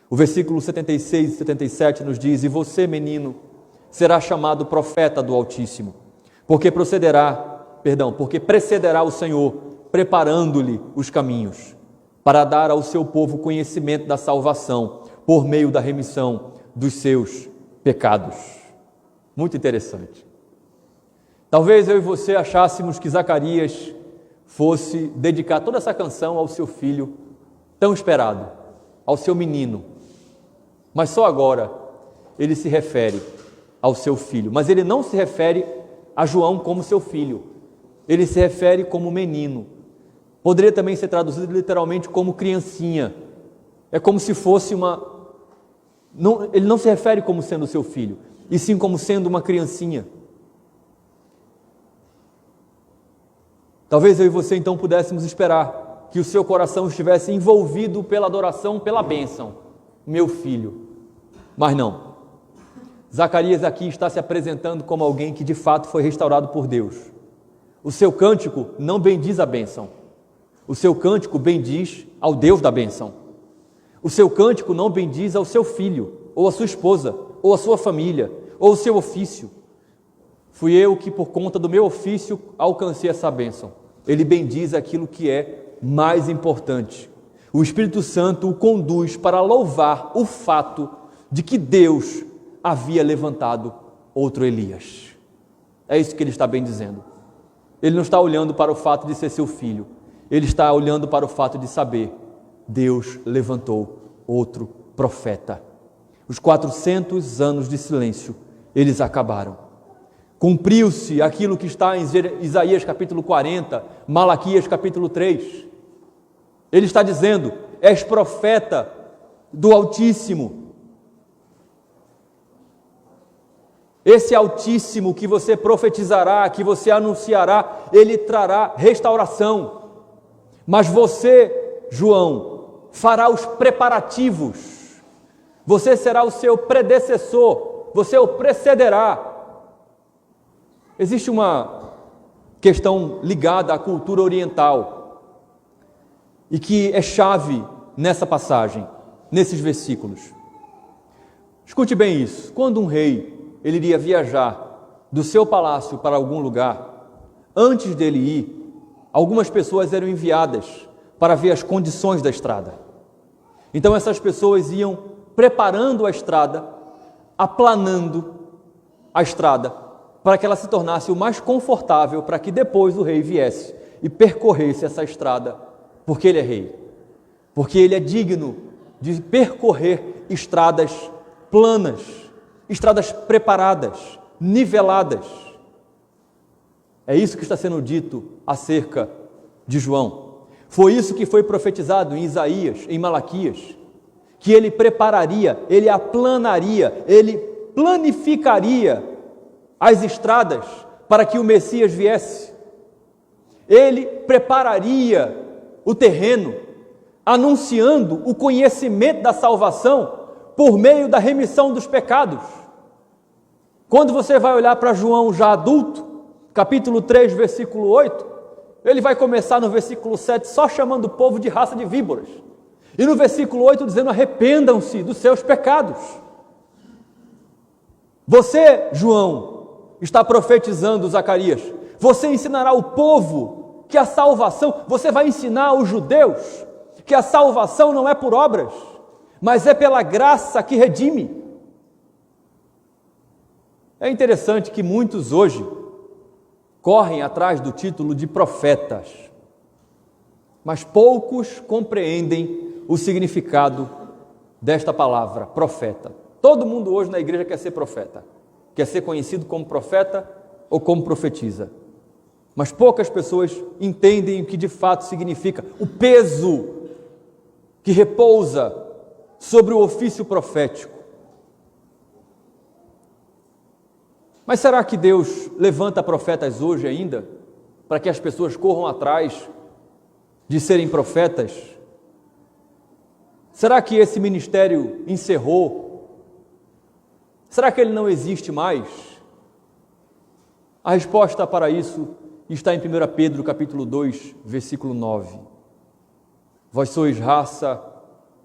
Speaker 1: O versículo 76 e 77 nos diz: e você, menino, será chamado profeta do Altíssimo, porque precederá o Senhor, preparando-lhe os caminhos, para dar ao seu povo conhecimento da salvação, por meio da remissão dos seus pecados. Muito interessante. Talvez eu e você achássemos que Zacarias fosse dedicar toda essa canção ao seu filho tão esperado, ao seu menino, mas só agora ele se refere ao seu filho, mas ele não se refere a João como seu filho, ele se refere como menino. Poderia também ser traduzido literalmente como criancinha, é como se fosse ele não se refere como sendo seu filho, e sim como sendo uma criancinha. Talvez eu e você então pudéssemos esperar que o seu coração estivesse envolvido pela adoração, pela bênção, meu filho. Mas não. Zacarias aqui está se apresentando como alguém que de fato foi restaurado por Deus. O seu cântico não bendiz a bênção. O seu cântico bendiz ao Deus da bênção. O seu cântico não bendiz ao seu filho, ou a sua esposa, ou a sua família, ou o seu ofício. Fui eu que, por conta do meu ofício, alcancei essa bênção. Ele bendiz aquilo que é mais importante. O Espírito Santo o conduz para louvar o fato de que Deus havia levantado outro Elias. É isso que ele está bem dizendo. Ele não está olhando para o fato de ser seu filho. Ele está olhando para o fato de saber: Deus levantou outro profeta. Os 400 anos de silêncio, eles acabaram. Cumpriu-se aquilo que está em Isaías capítulo 40, Malaquias capítulo 3. Ele está dizendo: és profeta do Altíssimo. Esse Altíssimo que você profetizará, que você anunciará, ele trará restauração. Mas você, João, fará os preparativos. Você será o seu predecessor, você o precederá. Existe uma questão ligada à cultura oriental e que é chave nessa passagem, nesses versículos. Escute bem isso. Quando um rei ele iria viajar do seu palácio para algum lugar, antes dele ir, algumas pessoas eram enviadas para ver as condições da estrada. Então essas pessoas iam preparando a estrada, aplanando a estrada, para que ela se tornasse o mais confortável, para que depois o rei viesse e percorresse essa estrada, porque ele é rei, porque ele é digno de percorrer estradas planas, estradas preparadas, niveladas. É isso que está sendo dito acerca de João. Foi isso que foi profetizado em Isaías, em Malaquias, que ele prepararia, ele aplanaria, ele planificaria as estradas para que o Messias viesse. Ele prepararia o terreno, anunciando o conhecimento da salvação por meio da remissão dos pecados. Quando você vai olhar para João já adulto, capítulo 3, versículo 8, ele vai começar no versículo 7 só chamando o povo de raça de víboras. E no versículo 8 dizendo: arrependam-se dos seus pecados. Você, João, está profetizando, Zacarias. Você ensinará o povo que a salvação, você vai ensinar aos judeus que a salvação não é por obras, mas é pela graça que redime. É interessante que muitos hoje correm atrás do título de profetas, mas poucos compreendem o significado desta palavra, profeta. Todo mundo hoje na igreja quer ser profeta, quer ser conhecido como profeta ou como profetiza, mas poucas pessoas entendem o que de fato significa, o peso que repousa sobre o ofício profético. Mas será que Deus levanta profetas hoje ainda, para que as pessoas corram atrás de serem profetas? Será que esse ministério encerrou? Será que ele não existe mais? A resposta para isso está em 1 Pedro capítulo 2, versículo 9. Vós sois raça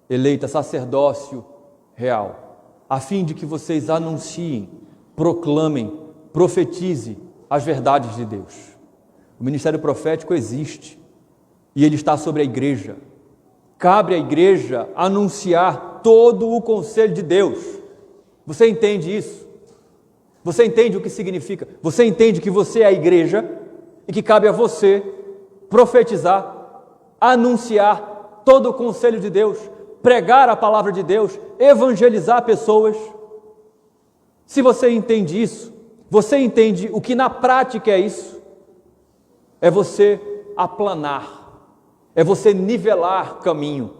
Speaker 1: eleita, sacerdócio real, a fim de que vocês anunciem, proclamem, profetize as verdades de Deus. O ministério profético existe e ele está sobre a igreja. Cabe à igreja anunciar todo o conselho de Deus. Você entende isso? Você entende o que significa? Você entende que você é a igreja e que cabe a você profetizar, anunciar todo o conselho de Deus, pregar a palavra de Deus, evangelizar pessoas? Se você entende isso, você entende o que na prática é isso? É você aplanar, é você nivelar caminho,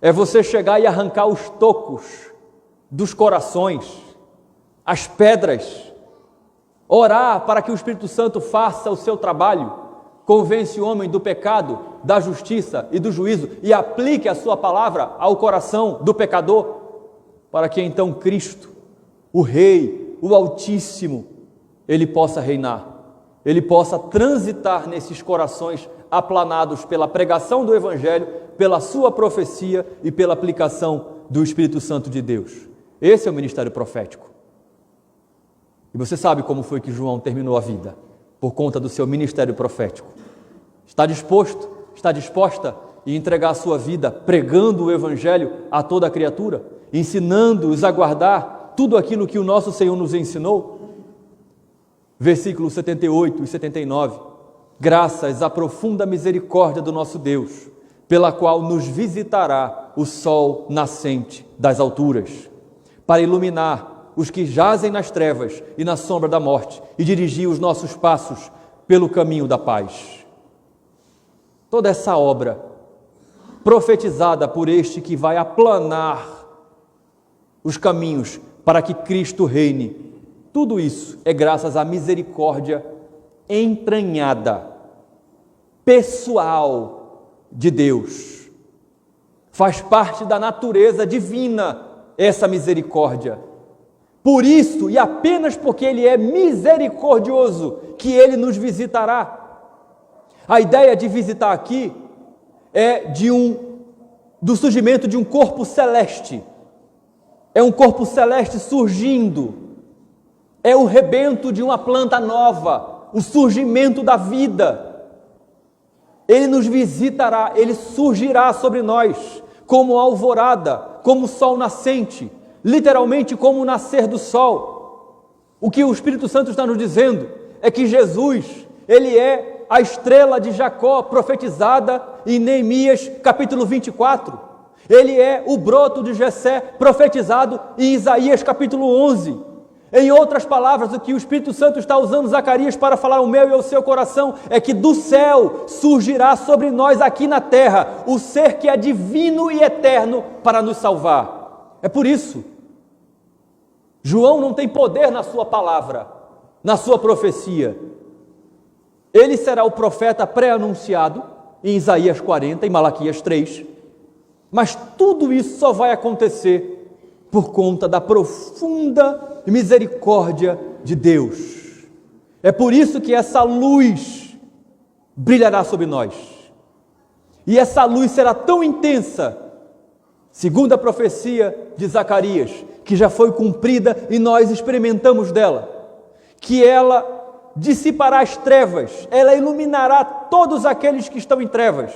Speaker 1: é você chegar e arrancar os tocos dos corações, as pedras, orar para que o Espírito Santo faça o seu trabalho, convence o homem do pecado, da justiça e do juízo e aplique a sua palavra ao coração do pecador, para que então Cristo, o Rei, o Altíssimo, ele possa reinar, ele possa transitar nesses corações aplanados pela pregação do Evangelho, pela sua profecia e pela aplicação do Espírito Santo de Deus. Esse é o ministério profético. E você sabe como foi que João terminou a vida? Por conta do seu ministério profético. Está disposto, está disposta a entregar a sua vida pregando o Evangelho a toda a criatura, ensinando-os a guardar tudo aquilo que o nosso Senhor nos ensinou? Versículos 78 e 79. Graças à profunda misericórdia do nosso Deus, pela qual nos visitará o sol nascente das alturas, para iluminar os que jazem nas trevas e na sombra da morte, e dirigir os nossos passos pelo caminho da paz. Toda essa obra, profetizada por este que vai aplanar os caminhos para que Cristo reine, tudo isso é graças à misericórdia entranhada, pessoal de Deus. Faz parte da natureza divina essa misericórdia. Por isso, e apenas porque Ele é misericordioso, que Ele nos visitará. A ideia de visitar aqui é do surgimento de um corpo celeste. É um corpo celeste surgindo, é o rebento de uma planta nova, o surgimento da vida. Ele nos visitará, Ele surgirá sobre nós, como alvorada, como sol nascente, literalmente como o nascer do sol. O que o Espírito Santo está nos dizendo é que Jesus, Ele é a estrela de Jacó profetizada em Neemias capítulo 24. Ele é o broto de Jessé profetizado em Isaías capítulo 11. Em outras palavras, o que o Espírito Santo está usando Zacarias para falar ao meu e ao seu coração é que do céu surgirá sobre nós aqui na terra o ser que é divino e eterno para nos salvar. É por isso, João não tem poder na sua palavra, na sua profecia. Ele será o profeta pré-anunciado em Isaías 40 e Malaquias 3, mas tudo isso só vai acontecer por conta da profunda misericórdia de Deus. É por isso que essa luz brilhará sobre nós. E essa luz será tão intensa, segundo a profecia de Zacarias, que já foi cumprida e nós experimentamos dela, que ela dissipará as trevas, ela iluminará todos aqueles que estão em trevas.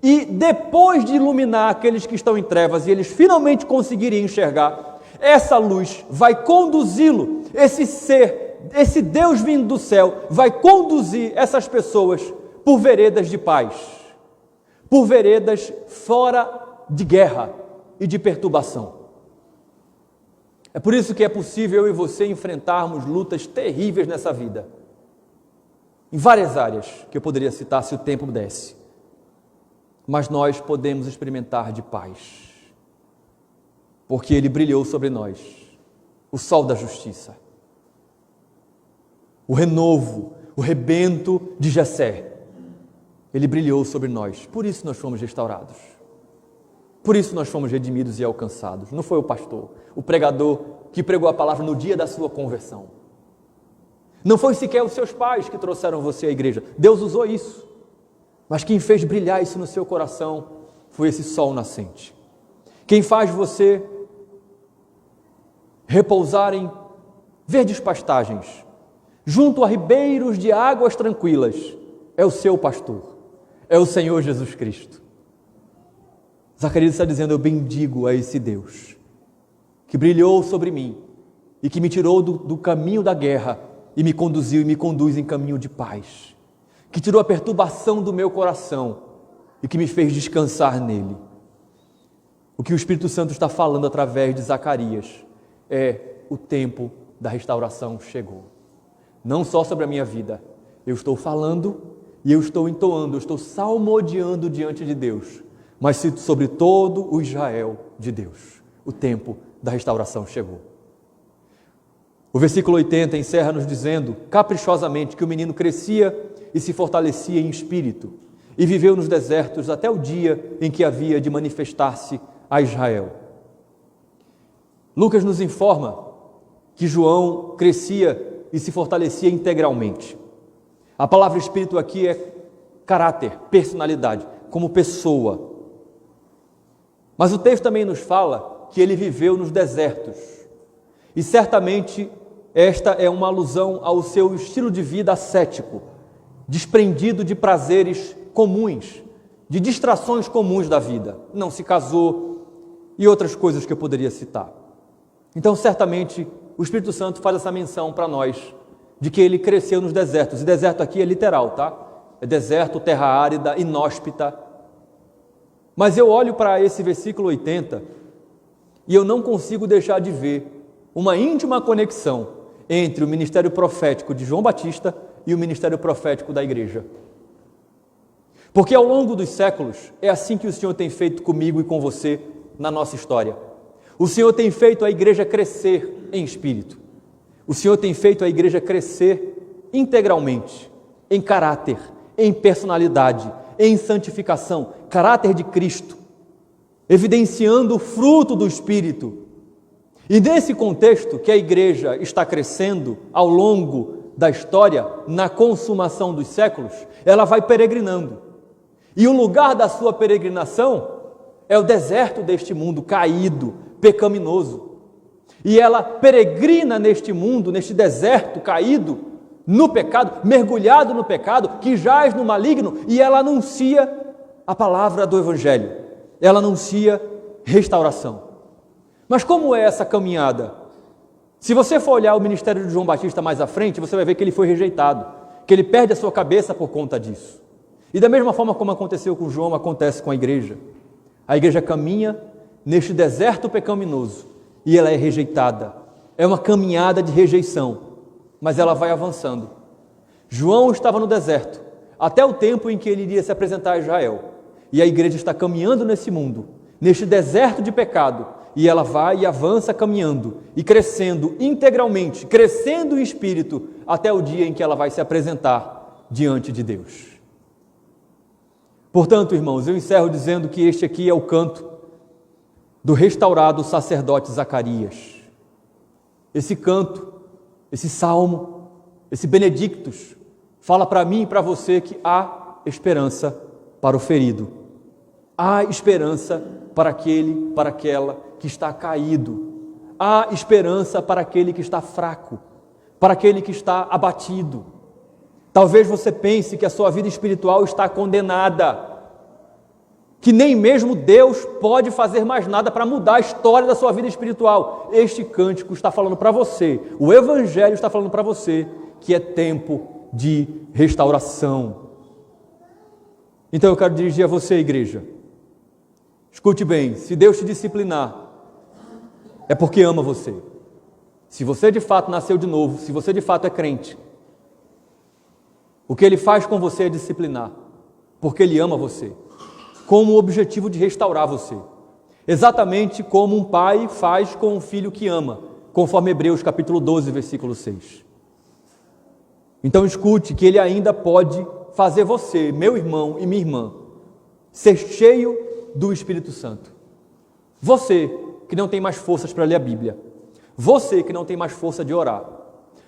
Speaker 1: E depois de iluminar aqueles que estão em trevas e eles finalmente conseguirem enxergar, essa luz vai conduzi-lo, esse ser, esse Deus vindo do céu, vai conduzir essas pessoas por veredas de paz, por veredas fora de guerra e de perturbação. É por isso que é possível eu e você enfrentarmos lutas terríveis nessa vida, em várias áreas que eu poderia citar se o tempo desse. Mas nós podemos experimentar de paz, porque Ele brilhou sobre nós, o sol da justiça, o renovo, o rebento de Jessé. Ele brilhou sobre nós, por isso nós fomos restaurados, por isso nós fomos redimidos e alcançados. Não foi o pastor, o pregador que pregou a palavra no dia da sua conversão, não foi sequer os seus pais que trouxeram você à igreja. Deus usou isso, mas quem fez brilhar isso no seu coração foi esse sol nascente. Quem faz você repousar em verdes pastagens, junto a ribeiros de águas tranquilas, é o seu pastor, é o Senhor Jesus Cristo. Zacarias está dizendo: eu bendigo a esse Deus, que brilhou sobre mim, e que me tirou do caminho da guerra, e me conduziu e me conduz em caminho de paz, que tirou a perturbação do meu coração e que me fez descansar nele. O que o Espírito Santo está falando através de Zacarias é: o tempo da restauração chegou. Não só sobre a minha vida, eu estou falando e eu estou entoando, eu estou salmodiando diante de Deus, mas sobre todo o Israel de Deus. O tempo da restauração chegou. O versículo 80 encerra nos dizendo caprichosamente que o menino crescia e se fortalecia em espírito, e viveu nos desertos até o dia em que havia de manifestar-se a Israel. Lucas nos informa que João crescia e se fortalecia integralmente. A palavra espírito aqui é caráter, personalidade, como pessoa. Mas o texto também nos fala que ele viveu nos desertos, e certamente esta é uma alusão ao seu estilo de vida ascético, desprendido de prazeres comuns, de distrações comuns da vida. Não se casou e outras coisas que eu poderia citar. Então, certamente, o Espírito Santo faz essa menção para nós, de que ele cresceu nos desertos. E deserto aqui é literal, tá? É deserto, terra árida, inóspita. Mas eu olho para esse versículo 80 e eu não consigo deixar de ver uma íntima conexão entre o ministério profético de João Batista e o ministério profético da igreja. Porque ao longo dos séculos, é assim que o Senhor tem feito comigo e com você na nossa história. O Senhor tem feito a igreja crescer em espírito. O Senhor tem feito a igreja crescer integralmente, em caráter, em personalidade, em santificação, caráter de Cristo, evidenciando o fruto do Espírito. E nesse contexto que a igreja está crescendo ao longo da história, na consumação dos séculos, ela vai peregrinando. E o lugar da sua peregrinação é o deserto deste mundo caído, pecaminoso. E ela peregrina neste mundo, neste deserto caído, no pecado, mergulhado no pecado, que jaz no maligno, e ela anuncia a palavra do Evangelho. Ela anuncia restauração. Mas como é essa caminhada? Se você for olhar o ministério de João Batista mais à frente, você vai ver que ele foi rejeitado, que ele perde a sua cabeça por conta disso. E da mesma forma como aconteceu com João, acontece com a igreja. A igreja caminha neste deserto pecaminoso e ela é rejeitada. É uma caminhada de rejeição, mas ela vai avançando. João estava no deserto, até o tempo em que ele iria se apresentar a Israel. E a igreja está caminhando nesse mundo, neste deserto de pecado, e ela vai e avança caminhando, e crescendo integralmente, crescendo em espírito, até o dia em que ela vai se apresentar diante de Deus. Portanto, irmãos, eu encerro dizendo que este aqui é o canto do restaurado sacerdote Zacarias. Esse canto, esse salmo, esse benedictus, fala para mim e para você que há esperança para o ferido. Há esperança para aquele, para aquela que está caído. Há esperança para aquele que está fraco, para aquele que está abatido. Talvez você pense que a sua vida espiritual está condenada, que nem mesmo Deus pode fazer mais nada para mudar a história da sua vida espiritual. Este cântico está falando para você, o Evangelho está falando para você que é tempo de restauração. Então eu quero dirigir a você, igreja. Escute bem, se Deus te disciplinar, é porque ama você. Se você de fato nasceu de novo, se você de fato é crente, o que Ele faz com você é disciplinar, porque Ele ama você, com o objetivo de restaurar você. Exatamente como um pai faz com um filho que ama, conforme Hebreus capítulo 12, versículo 6. Então escute que Ele ainda pode fazer você, meu irmão e minha irmã, ser cheio do Espírito Santo. Você que não tem mais forças para ler a Bíblia, você que não tem mais força de orar,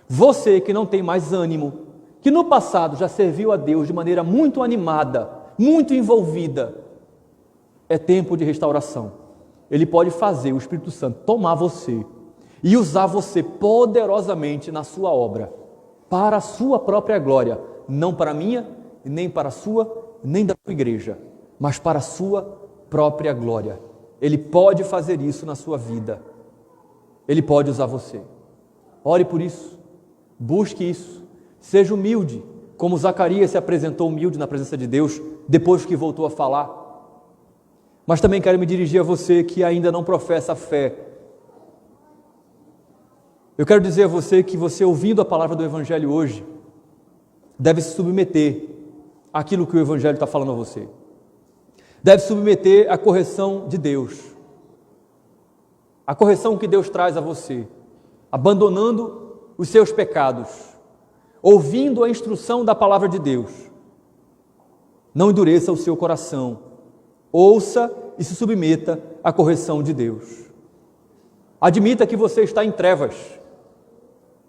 Speaker 1: você que não tem mais ânimo, que no passado já serviu a Deus de maneira muito animada, muito envolvida, é tempo de restauração. Ele pode fazer o Espírito Santo tomar você e usar você poderosamente na sua obra, para a sua própria glória, não para a minha, nem para a sua, nem da sua igreja, mas para a sua própria glória. Ele pode fazer isso na sua vida. Ele pode usar você. Ore por isso, busque isso, seja humilde, como Zacarias se apresentou humilde na presença de Deus, depois que voltou a falar. Mas também quero me dirigir a você que ainda não professa a fé. Eu quero dizer a você que você, ouvindo a palavra do Evangelho hoje, deve se submeter àquilo que o Evangelho está falando a você. Deve submeter à correção de Deus. A correção que Deus traz a você, abandonando os seus pecados, ouvindo a instrução da palavra de Deus. Não endureça o seu coração. Ouça e se submeta à correção de Deus. Admita que você está em trevas.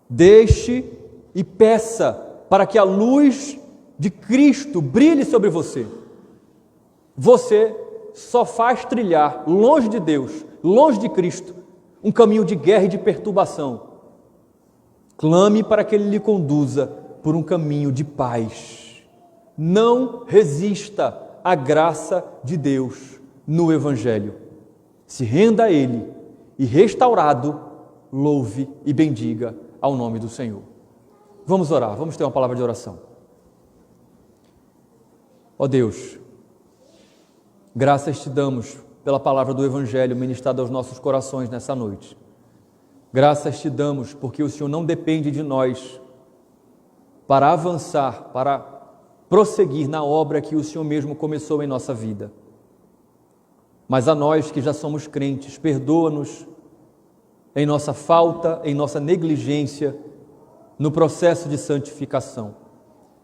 Speaker 1: Deixe e peça para que a luz de Cristo brilhe sobre você. Você só faz trilhar, longe de Deus, longe de Cristo, um caminho de guerra e de perturbação. Clame para que Ele lhe conduza por um caminho de paz. Não resista à graça de Deus no Evangelho. Se renda a Ele e, restaurado, louve e bendiga ao nome do Senhor. Vamos orar, vamos ter uma palavra de oração. Ó Deus, graças te damos pela palavra do Evangelho ministrada aos nossos corações nessa noite. Graças te damos porque o Senhor não depende de nós para avançar, para prosseguir na obra que o Senhor mesmo começou em nossa vida. Mas a nós que já somos crentes, perdoa-nos em nossa falta, em nossa negligência no processo de santificação.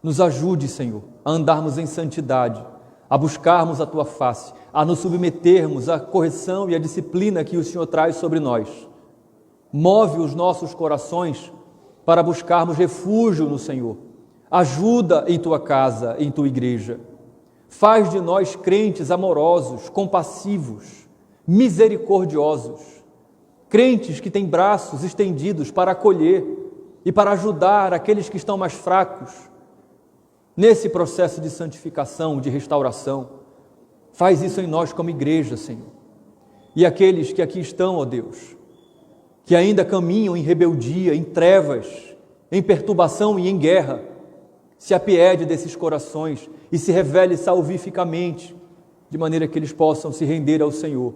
Speaker 1: Nos ajude, Senhor, a andarmos em santidade, a buscarmos a Tua face, a nos submetermos à correção e à disciplina que o Senhor traz sobre nós. Move os nossos corações para buscarmos refúgio no Senhor. Ajuda em Tua casa, em Tua igreja. Faz de nós crentes amorosos, compassivos, misericordiosos. Crentes que têm braços estendidos para acolher e para ajudar aqueles que estão mais fracos nesse processo de santificação, de restauração. Faz isso em nós como igreja, Senhor. E aqueles que aqui estão, ó Deus, que ainda caminham em rebeldia, em trevas, em perturbação e em guerra, se apiede desses corações e se revele salvificamente, de maneira que eles possam se render ao Senhor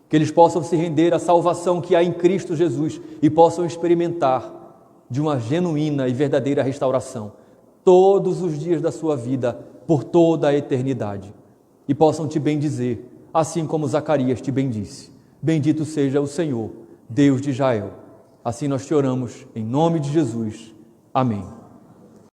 Speaker 1: que eles possam se render à salvação que há em Cristo Jesus e possam experimentar de uma genuína e verdadeira restauração todos os dias da sua vida, por toda a eternidade, e possam te bendizer, assim como Zacarias te bendisse. Bendito seja o Senhor, Deus de Israel. Assim nós te oramos, em nome de Jesus. Amém.